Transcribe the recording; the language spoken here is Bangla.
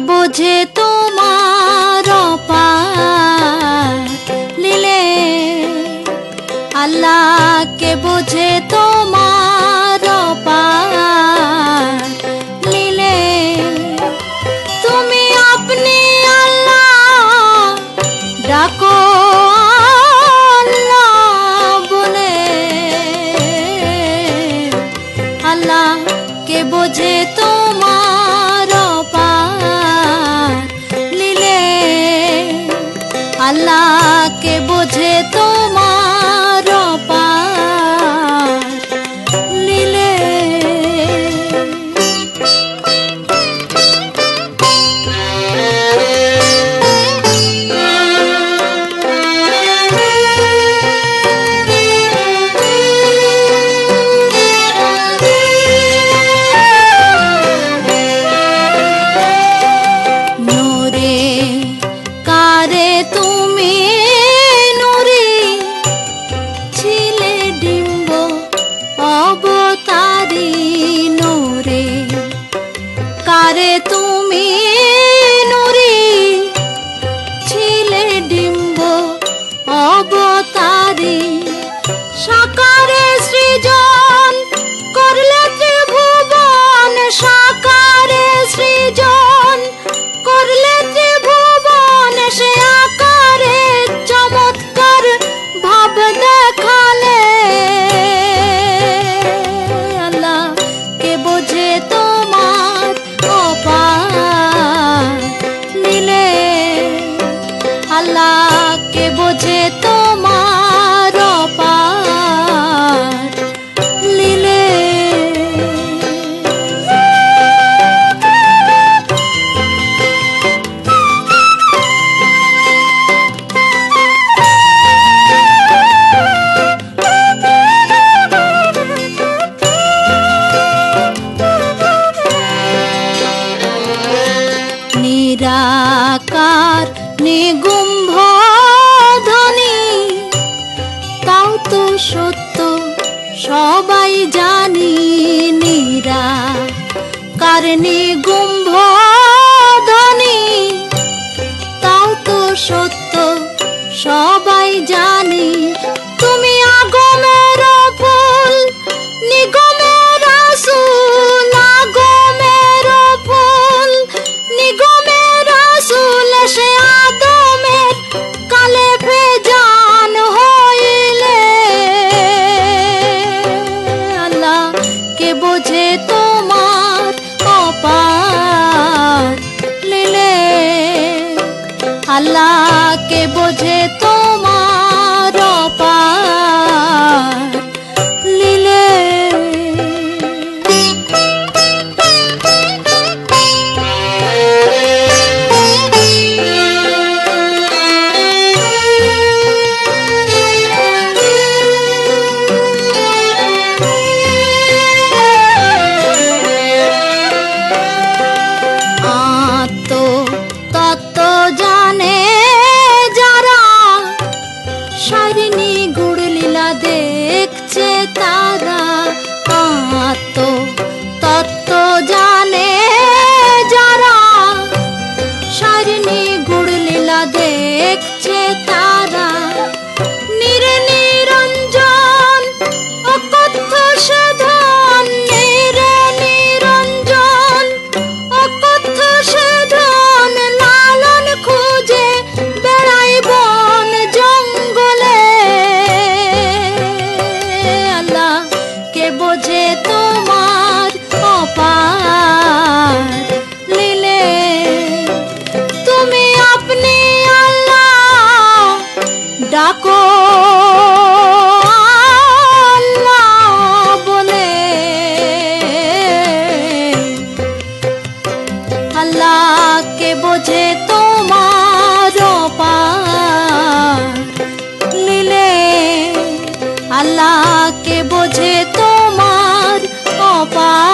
বোঝে তোমার অপার লীলে, আল্লাহকে বোঝে তোমার অপার লীলে। তুমি আপনি আল্লাহ ডাকো আল্লাহ বলে, আল্লাহকে বোঝে তোমার অপার লীলে, আল্লাহকে বোঝে তোমার অপার লীলে। কারে তুমি নুরি ছিলে ডিম্ব অবতারি, সাকারে সৃজন করলে ত্রিভুবন, সাকারে সৃজন করলে ত্রিভুবন, সে আকারে চমৎকার ভাব দেখালে। আল্লাহকে বোঝে তোমার অপার লীলে, আল্লাহকে বোঝে তোমার অপার লীলে। নিরাকার নিগুম্ভ ধ্বনি, তাও তো সত্য সবাই জানি। নিরাকার নিগুম্ভ ধ্বনি, তাও তো সত্য সবাই জানি। তুমি আগমের ফুল নিগমের রাসূল, আগমের ফুল নিগমের রাসূল, সে আদমের কালে ভেজান হইলে। আল্লাহকে বোঝে তোমার অপার লীলে, আল্লাহকে বোঝে তোমার অপার লীলে। তত্ত্ব জানে যারা, সারিণী গুড় লীলা দেখছে তারা। তত্ত্ব জানে যারা, সারিণী গুড় লীলা দেখছে তারা। নিরঞ্জন অকথ্য সাধন, নিরঞ্জন অকথ্য সাধন, লালন খুঁজে বেড়াই বন জঙ্গলে। আল্লাহকে বোঝে তোমার অপার লীলে, তুমি আপনি আল্লাহ ডাকো আল্লাহ বলে, আল্লাহকে বোঝে তোমার অপার লীলে। তারা কে বোঝে তোমার অপার